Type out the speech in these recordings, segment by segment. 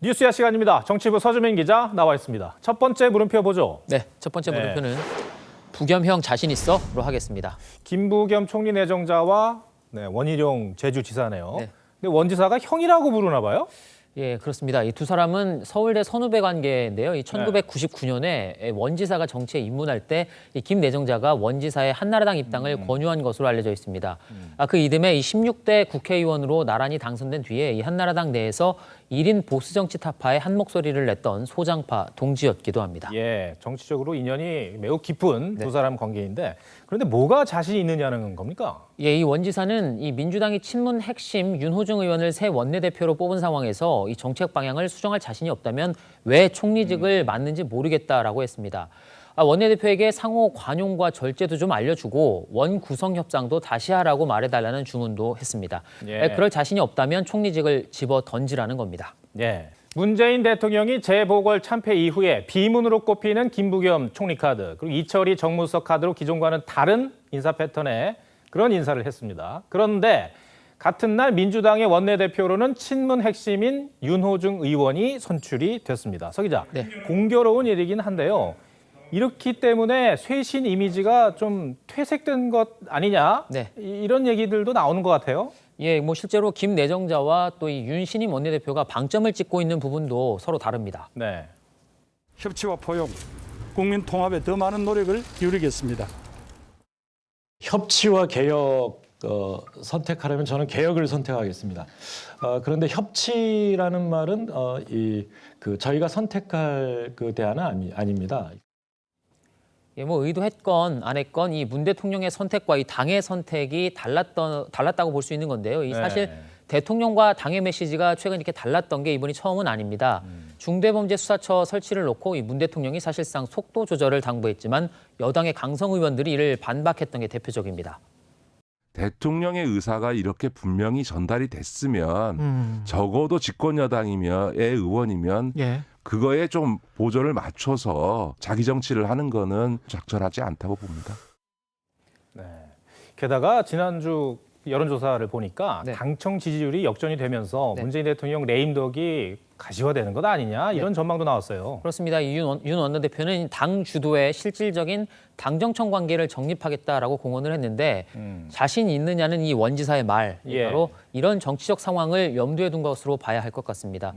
뉴스야 시간입니다. 정치부 서주민 기자 나와 있습니다. 첫 번째 물음표 보죠. 네, 첫 번째 물음표는 부겸형 자신 있어?로 하겠습니다. 김부겸 총리 내정자와 원희룡 제주지사네요. 네. 근데 원지사가 형이라고 부르나 봐요? 예, 그렇습니다. 이 두 사람은 서울대 선후배 관계인데요. 이 1999년에 원지사가 정치에 입문할 때 이 김 내정자가 원지사의 한나라당 입당을 권유한 것으로 알려져 있습니다. 그 이듬해 이 16대 국회의원으로 나란히 당선된 뒤에 이 한나라당 내에서 1인 보수 정치 타파의 한 목소리를 냈던 소장파 동지였기도 합니다. 예, 정치적으로 인연이 매우 깊은 두 사람 관계인데 그런데 뭐가 자신이 있느냐는 겁니까? 예, 이 원지사는 이 민주당이 친문 핵심 윤호중 의원을 새 원내대표로 뽑은 상황에서 이 정책 방향을 수정할 자신이 없다면 왜 총리직을 맡는지 모르겠다라고 했습니다. 원내대표에게 상호 관용과 절제도 좀 알려주고 원 구성 협상도 다시 하라고 말해달라는 주문도 했습니다. 예. 그럴 자신이 없다면 총리직을 집어 던지라는 겁니다. 예. 문재인 대통령이 재보궐 참패 이후에 비문으로 꼽히는 김부겸 총리 카드, 그리고 이철이 정무수석 카드로 기존과는 다른 인사 패턴의 그런 인사를 했습니다. 그런데 같은 날 민주당의 원내대표로는 친문 핵심인 윤호중 의원이 선출이 됐습니다. 서 기자, 네. 공교로운 일이긴 한데요. 이렇기 때문에 쇄신 이미지가 좀 퇴색된 것 아니냐? 네. 이런 얘기들도 나오는 것 같아요. 예, 실제로 김 내정자와 또 이 윤신임 원내대표가 방점을 찍고 있는 부분도 서로 다릅니다. 네. 협치와 포용, 국민 통합에 더 많은 노력을 기울이겠습니다. 협치와 개혁 선택하려면 저는 개혁을 선택하겠습니다. 그런데 협치라는 말은 저희가 선택할 그 대안은 아닙니다. 예, 의도했건 안 했건 이 문 대통령의 선택과 이 당의 선택이 달랐다고 볼 수 있는 건데요. 이 사실 대통령과 당의 메시지가 최근 이렇게 달랐던 게 이번이 처음은 아닙니다. 중대범죄수사처 설치를 놓고 이 문 대통령이 사실상 속도 조절을 당부했지만 여당의 강성 의원들이 이를 반박했던 게 대표적입니다. 대통령의 의사가 이렇게 분명히 전달이 됐으면 적어도 집권 여당이며의 의원이면 그거에 좀 보조를 맞춰서 자기 정치를 하는 거는 적절하지 않다고 봅니다. 네. 게다가 지난주 여론조사를 보니까 네. 당청 지지율이 역전이 되면서 네. 문재인 대통령 레임덕이 가시화되는 것 아니냐 이런 전망도 나왔어요. 그렇습니다. 윤 원내대표는 당 주도의 실질적인 당정청 관계를 정립하겠다라고 공언을 했는데 자신 있느냐는 이 원지사의 말, 바로 이런 정치적 상황을 염두에 둔 것으로 봐야 할 것 같습니다.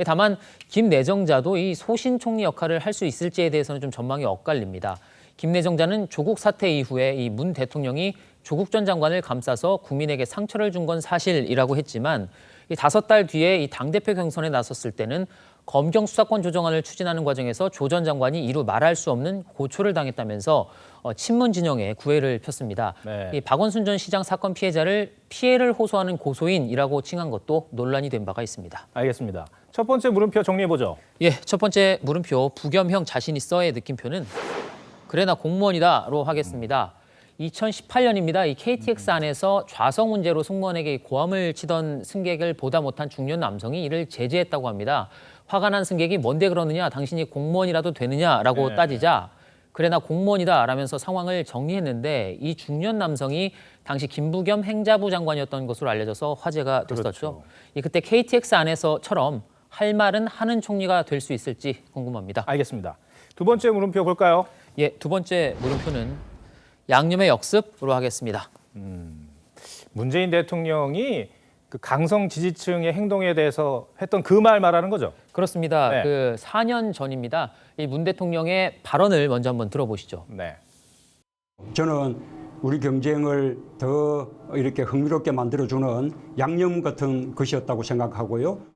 다만 김 내정자도 이 소신 총리 역할을 할 수 있을지에 대해서는 좀 전망이 엇갈립니다. 김 내정자는 조국 사태 이후에 이 문 대통령이 조국 전 장관을 감싸서 국민에게 상처를 준 건 사실이라고 했지만 이 5달 뒤에 이 당대표 경선에 나섰을 때는 검경 수사권 조정안을 추진하는 과정에서 조 전 장관이 이루 말할 수 없는 고초를 당했다면서 친문 진영에 구애를 폈습니다. 네. 이 박원순 전 시장 사건 피해를 호소하는 고소인이라고 칭한 것도 논란이 된 바가 있습니다. 알겠습니다. 첫 번째 물음표 정리해보죠. 예, 첫 번째 물음표 부겸형 자신 있어의 느낌표는 그래 나 공무원이다로 하겠습니다. 2018년입니다. 이 KTX 안에서 좌석 문제로 승무원에게 고함을 치던 승객을 보다 못한 중년 남성이 이를 제지했다고 합니다. 화가 난 승객이 뭔데 그러느냐, 당신이 공무원이라도 되느냐라고 따지자 그래 나 공무원이다 라면서 상황을 정리했는데 이 중년 남성이 당시 김부겸 행자부 장관이었던 것으로 알려져서 화제가 됐었죠. 그렇죠. 그때 KTX 안에서처럼 할 말은 하는 총리가 될 수 있을지 궁금합니다. 알겠습니다. 두 번째 물음표 볼까요? 예, 두 번째 물음표는 양념의 역습으로 하겠습니다. 문재인 대통령이 그 강성 지지층의 행동에 대해서 했던 그 말 말하는 거죠? 그렇습니다. 네. 그 4년 전입니다. 이 문 대통령의 발언을 먼저 한번 들어보시죠. 네. 저는 우리 경쟁을 더 이렇게 흥미롭게 만들어주는 양념 같은 것이었다고 생각하고요.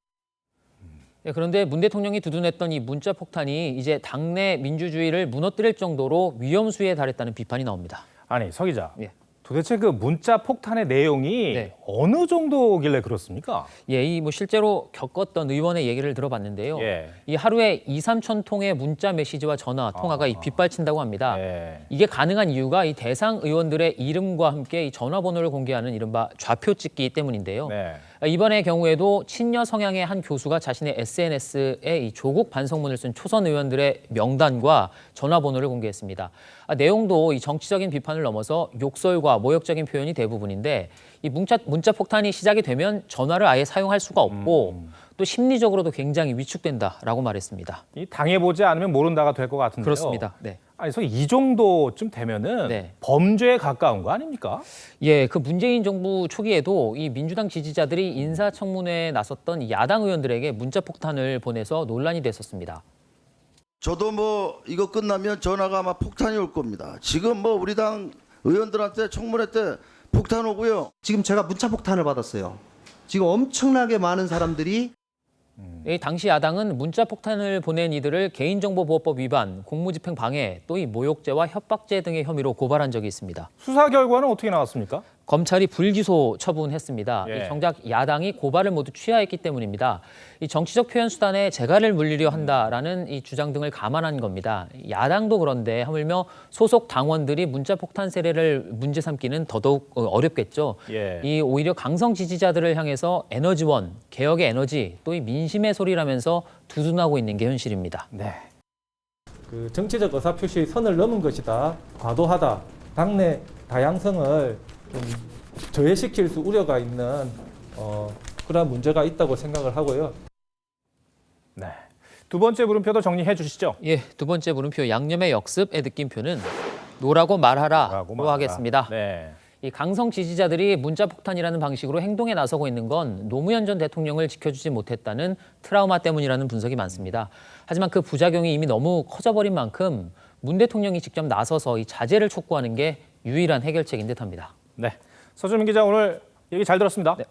예, 그런데 문 대통령이 두둔했던 이 문자 폭탄이 이제 당내 민주주의를 무너뜨릴 정도로 위험수위에 달했다는 비판이 나옵니다. 아니, 서 기자. 예. 도대체 그 문자 폭탄의 내용이 네. 어느 정도길래 그렇습니까? 예, 실제로 겪었던 의원의 얘기를 들어봤는데요. 예. 이 하루에 2, 3천 통의 문자 메시지와 전화, 통화가 빗발친다고 합니다. 예. 이게 가능한 이유가 이 대상 의원들의 이름과 함께 이 전화번호를 공개하는 이른바 좌표 찍기 때문인데요. 네. 이번의 경우에도 친여 성향의 한 교수가 자신의 SNS에 이 조국 반성문을 쓴 초선 의원들의 명단과 전화번호를 공개했습니다. 내용도 이 정치적인 비판을 넘어서 욕설과 모욕적인 표현이 대부분인데 이 문자 폭탄이 시작이 되면 전화를 아예 사용할 수가 없고 또 심리적으로도 굉장히 위축된다라고 말했습니다. 이 당해보지 않으면 모른다가 될 것 같은데요. 그렇습니다. 네. 아니, 그래서 이 정도쯤 되면은 네. 범죄에 가까운 거 아닙니까? 예, 그 문재인 정부 초기에도 이 민주당 지지자들이 인사청문회에 나섰던 이 야당 의원들에게 문자 폭탄을 보내서 논란이 됐었습니다. 저도 뭐 이거 끝나면 전화가 아마 폭탄이 올 겁니다. 지금 뭐 우리 당 의원들한테 청문회 때 폭탄 오고요. 지금 제가 문자 폭탄을 받았어요. 지금 엄청나게 많은 사람들이 이 당시 야당은 문자 폭탄을 보낸 이들을 개인정보보호법 위반, 공무집행 방해, 또 이 모욕죄와 협박죄 등의 혐의로 고발한 적이 있습니다. 수사 결과는 어떻게 나왔습니까? 검찰이 불기소 처분했습니다. 예. 이 정작 야당이 고발을 모두 취하했기 때문입니다. 이 정치적 표현 수단에 재갈을 물리려 한다라는 이 주장 등을 감안한 겁니다. 야당도 그런데 하물며 소속 당원들이 문자 폭탄 세례를 문제 삼기는 더더욱 어렵겠죠. 예. 이 오히려 강성 지지자들을 향해서 에너지원, 개혁의 에너지, 또 이 민심의 소리라면서 두둔하고 있는 게 현실입니다. 네. 그 정치적 의사표시의 선을 넘은 것이다. 과도하다. 당내 다양성을 좀 저해시킬 수 우려가 있는 그런 문제가 있다고 생각을 하고요. 네. 두 번째 물음표도 정리해 주시죠. 예, 두 번째 물음표 양념의 역습의 느낌표는 노라고 말하라로 라고 말하라. 하겠습니다. 네. 이 강성 지지자들이 문자 폭탄이라는 방식으로 행동에 나서고 있는 건 노무현 전 대통령을 지켜주지 못했다는 트라우마 때문이라는 분석이 많습니다. 하지만 그 부작용이 이미 너무 커져버린 만큼 문 대통령이 직접 나서서 이 자제를 촉구하는 게 유일한 해결책인 듯합니다. 네. 서주민 기자 오늘 얘기 잘 들었습니다. 네,